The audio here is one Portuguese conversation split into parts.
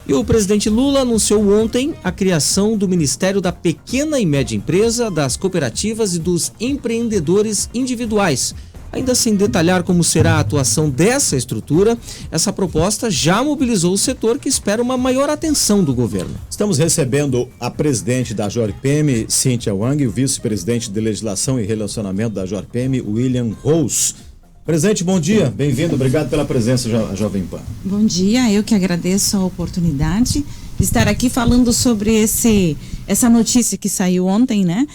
E o presidente Lula anunciou ontem a criação do Ministério da Pequena e Média Empresa, das cooperativas e dos empreendedores individuais. Ainda sem detalhar como será a atuação dessa estrutura, essa proposta já mobilizou o setor que espera uma maior atenção do governo. Estamos recebendo a presidente da JORPM, Cíntia Wang, e o vice-presidente de Legislação e Relacionamento da JORPM, William Rose. Presidente, bom dia, bem-vindo, obrigado pela presença à Jovem Pan. Bom dia, eu que agradeço a oportunidade de estar aqui falando sobre essa notícia que saiu ontem, né?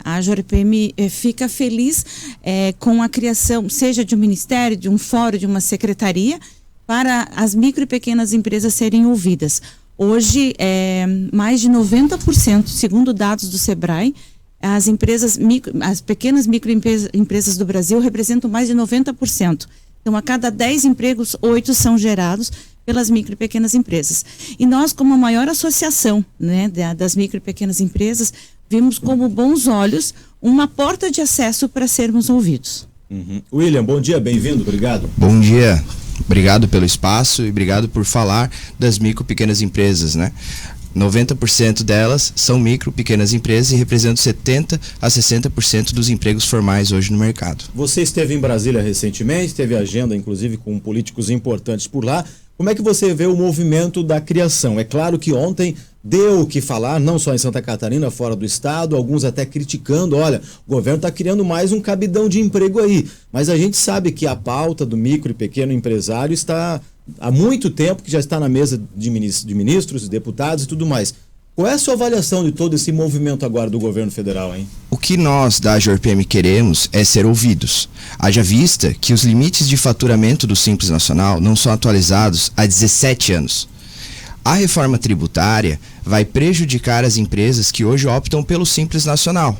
A JORPM fica feliz com a criação, seja de um ministério, de um fórum, de uma secretaria, para as micro e pequenas empresas serem ouvidas. Hoje, mais de 90%, segundo dados do Sebrae, as pequenas microempresas do Brasil representam mais de 90%. Então, a cada 10 empregos, 8 são gerados pelas micro e pequenas empresas. E nós, como a maior associação, né, das micro e pequenas empresas, vimos como bons olhos uma porta de acesso para sermos ouvidos. William, bom dia, bem-vindo, obrigado. Bom dia, obrigado pelo espaço e obrigado por falar das micro e pequenas empresas, né? 90% delas são micro, pequenas empresas e representam 70% a 60% dos empregos formais hoje no mercado. Você esteve em Brasília recentemente, teve agenda inclusive com políticos importantes por lá. Como é que você vê o movimento da criação? É claro que ontem deu o que falar, não só em Santa Catarina, fora do estado, alguns até criticando, olha, o governo está criando mais um cabidão de emprego aí. Mas a gente sabe que a pauta do micro e pequeno empresário está há muito tempo, que já está na mesa de ministros, deputados e tudo mais. Qual é a sua avaliação de todo esse movimento agora do governo federal, hein? O que nós da JORPM queremos é ser ouvidos. Haja vista que os limites de faturamento do Simples Nacional não são atualizados há 17 anos. A reforma tributária vai prejudicar as empresas que hoje optam pelo Simples Nacional.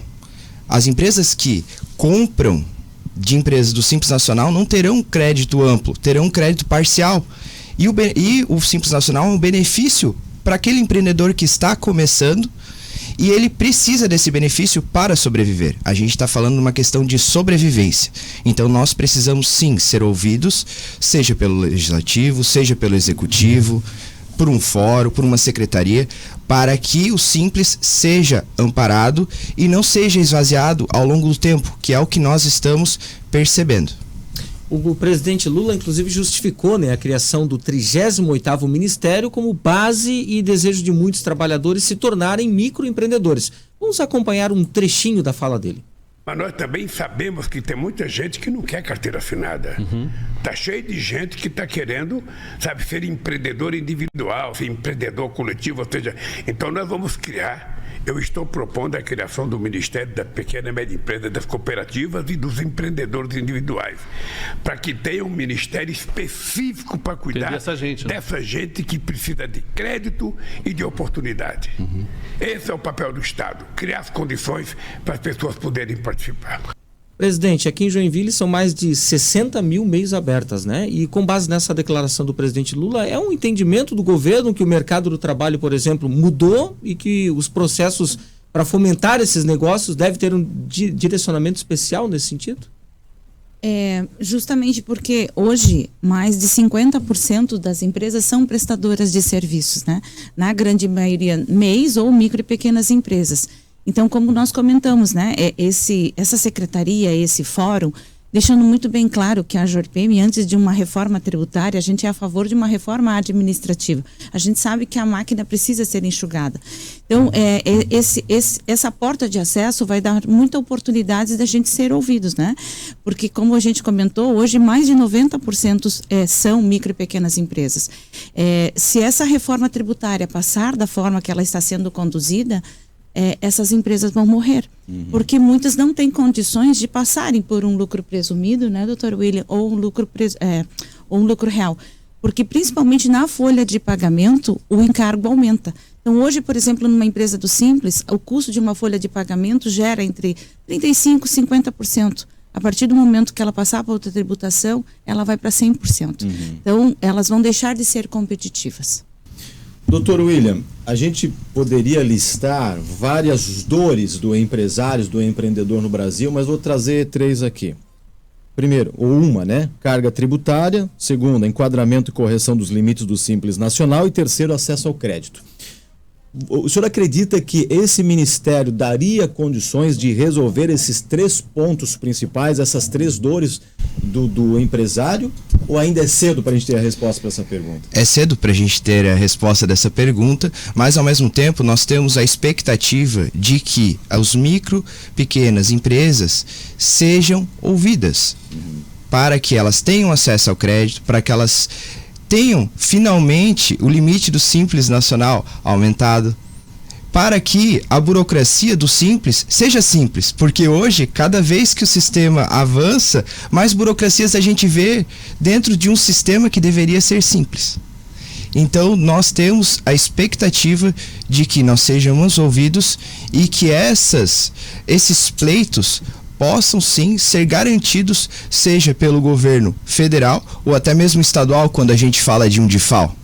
As empresas que compram de empresas do Simples Nacional não terão crédito amplo, terão crédito parcial. E o Simples Nacional é um benefício para aquele empreendedor que está começando e ele precisa desse benefício para sobreviver. A gente está falando de uma questão de sobrevivência. Então nós precisamos sim ser ouvidos, seja pelo legislativo, seja pelo executivo, por um fórum, por uma secretaria, para que o Simples seja amparado e não seja esvaziado ao longo do tempo, que é o que nós estamos percebendo. O presidente Lula, inclusive, justificou, né, a criação do 38º Ministério como base e desejo de muitos trabalhadores se tornarem microempreendedores. Vamos acompanhar um trechinho da fala dele. Mas nós também sabemos que tem muita gente que não quer carteira assinada. Tá cheio de gente que está querendo, sabe, ser empreendedor individual, ser empreendedor coletivo, ou seja, então nós vamos criar. Eu estou propondo a criação do Ministério da Pequena e Média Empresa, das cooperativas e dos empreendedores individuais, para que tenha um ministério específico para cuidar dessa gente que precisa de crédito e de oportunidade. Esse é o papel do Estado, criar as condições para as pessoas poderem participar. Presidente, aqui em Joinville são mais de 60 mil meios abertas, né? E com base nessa declaração do presidente Lula, é um entendimento do governo que o mercado do trabalho, por exemplo, mudou e que os processos para fomentar esses negócios devem ter um direcionamento especial nesse sentido? Justamente porque hoje mais de 50% das empresas são prestadoras de serviços, né? Na grande maioria, MEIs ou micro e pequenas empresas. Então, como nós comentamos, né, essa secretaria, esse fórum, deixando muito bem claro que a JORPM, antes de uma reforma tributária, a gente é a favor de uma reforma administrativa. A gente sabe que a máquina precisa ser enxugada. Então, essa porta de acesso vai dar muita oportunidade da gente ser ouvidos, né? Porque, como a gente comentou, hoje mais de 90% são micro e pequenas empresas. Se essa reforma tributária passar da forma que ela está sendo conduzida, essas empresas vão morrer, porque muitas não têm condições de passarem por um lucro presumido, né, doutor William, ou um lucro real, porque principalmente na folha de pagamento o encargo aumenta. Então hoje, por exemplo, numa empresa do Simples, o custo de uma folha de pagamento gera entre 35% e 50%. A partir do momento que ela passar para outra tributação, ela vai para 100%. Então elas vão deixar de ser competitivas. Doutor William, a gente poderia listar várias dores do empresário, do empreendedor no Brasil, mas vou trazer 3 aqui. primeiro, ou uma, né? Carga tributária. Segunda, enquadramento e correção dos limites do Simples Nacional. E terceiro, acesso ao crédito. O senhor acredita que esse ministério daria condições de resolver esses 3 pontos principais, essas 3 dores do empresário? Ou ainda é cedo para a gente ter a resposta para essa pergunta? É cedo para a gente ter a resposta dessa pergunta, mas ao mesmo tempo nós temos a expectativa de que as micro, pequenas empresas sejam ouvidas, para que elas tenham acesso ao crédito, para que elas tenham finalmente o limite do Simples Nacional aumentado, para que a burocracia do Simples seja simples, porque hoje, cada vez que o sistema avança, mais burocracias a gente vê dentro de um sistema que deveria ser simples. Então, nós temos a expectativa de que nós sejamos ouvidos e que esses pleitos possam sim ser garantidos, seja pelo governo federal ou até mesmo estadual, quando a gente fala de um DIFAL.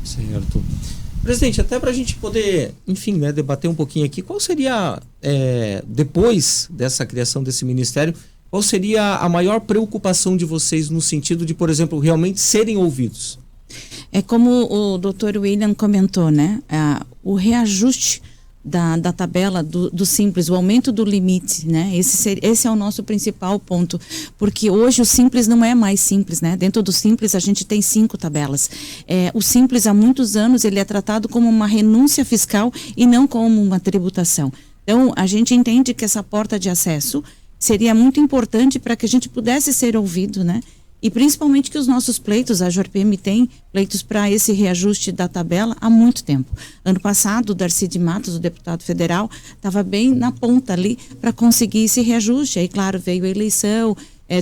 Certo. Presidente, até para a gente poder, enfim, né, debater um pouquinho aqui, qual seria, depois dessa criação desse ministério, qual seria a maior preocupação de vocês no sentido de, por exemplo, realmente serem ouvidos? É como o Dr. William comentou, né? O reajuste da tabela do Simples, o aumento do limite, né? Esse é o nosso principal ponto, porque hoje o Simples não é mais simples, né? Dentro do Simples a gente tem 5 tabelas. O Simples há muitos anos ele é tratado como uma renúncia fiscal e não como uma tributação. Então a gente entende que essa porta de acesso seria muito importante para que a gente pudesse ser ouvido, né? E principalmente que os nossos pleitos, a JORPM tem pleitos para esse reajuste da tabela há muito tempo. Ano passado, o Darcy de Matos, o deputado federal, estava bem na ponta ali para conseguir esse reajuste. Aí, claro, veio a eleição,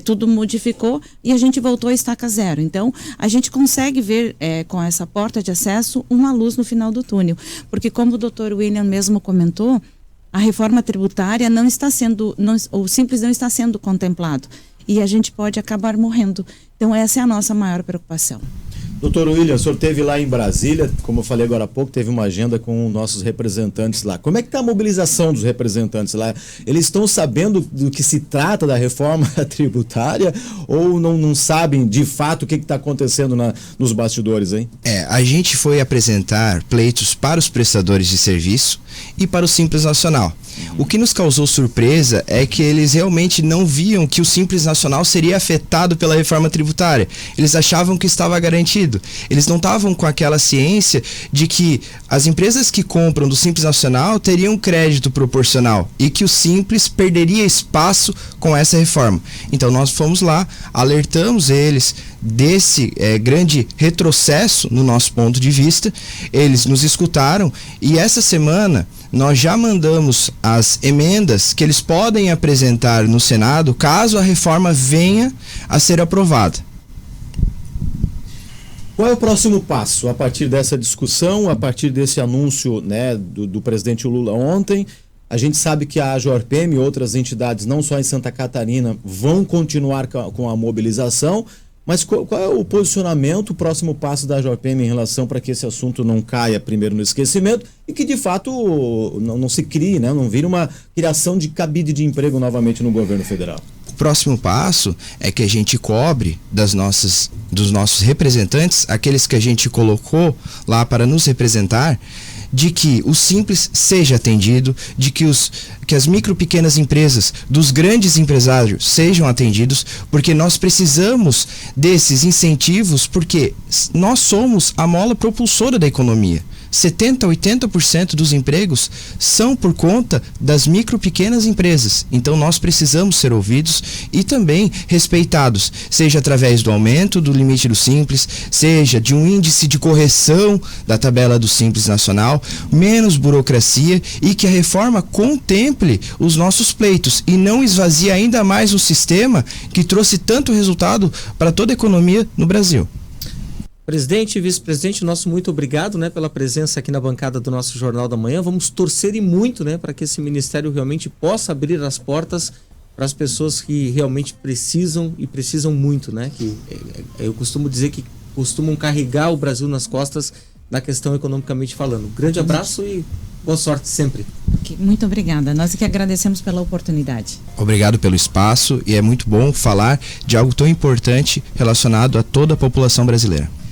tudo modificou e a gente voltou a estaca zero. Então, a gente consegue ver com essa porta de acesso uma luz no final do túnel. Porque, como o Dr. William mesmo comentou, a reforma tributária o Simples não está sendo contemplado. E a gente pode acabar morrendo. Então essa é a nossa maior preocupação. Doutor William, o senhor esteve lá em Brasília, como eu falei agora há pouco, teve uma agenda com nossos representantes lá. Como é que está a mobilização dos representantes lá? Eles estão sabendo do que se trata da reforma tributária ou não sabem de fato o que está acontecendo nos bastidores, hein? A gente foi apresentar pleitos para os prestadores de serviço e para o Simples Nacional. O que nos causou surpresa é que eles realmente não viam que o Simples Nacional seria afetado pela reforma tributária. Eles achavam que estava garantido. Eles não estavam com aquela ciência de que as empresas que compram do Simples Nacional teriam crédito proporcional e que o Simples perderia espaço com essa reforma. Então nós fomos lá, alertamos eles desse grande retrocesso no nosso ponto de vista. Eles nos escutaram e essa semana nós já mandamos as emendas que eles podem apresentar no Senado caso a reforma venha a ser aprovada. Qual é o próximo passo a partir dessa discussão, a partir desse anúncio, né, do presidente Lula ontem? A gente sabe que a JORPM e outras entidades, não só em Santa Catarina, vão continuar com a mobilização, mas qual é o posicionamento, o próximo passo da JORPM em relação para que esse assunto não caia primeiro no esquecimento e que de fato não se crie, né, não vire uma criação de cabide de emprego novamente no governo federal? O próximo passo é que a gente cobre dos nossos representantes, aqueles que a gente colocou lá para nos representar, de que o Simples seja atendido, de que as micro pequenas empresas dos grandes empresários sejam atendidos, porque nós precisamos desses incentivos, porque nós somos a mola propulsora da economia. 70% a 80% dos empregos são por conta das micro pequenas empresas. Então nós precisamos ser ouvidos e também respeitados, seja através do aumento do limite do Simples, seja de um índice de correção da tabela do Simples Nacional, menos burocracia e que a reforma contemple os nossos pleitos e não esvazie ainda mais um sistema que trouxe tanto resultado para toda a economia no Brasil. Presidente e vice-presidente, nosso muito obrigado, né, pela presença aqui na bancada do nosso Jornal da Manhã. Vamos torcer e muito, né, para que esse ministério realmente possa abrir as portas para as pessoas que realmente precisam e precisam muito, né? Que eu costumo dizer que costumam carregar o Brasil nas costas na questão economicamente falando. Grande abraço e boa sorte sempre. Muito obrigada. Nós que agradecemos pela oportunidade. Obrigado pelo espaço, e é muito bom falar de algo tão importante relacionado a toda a população brasileira.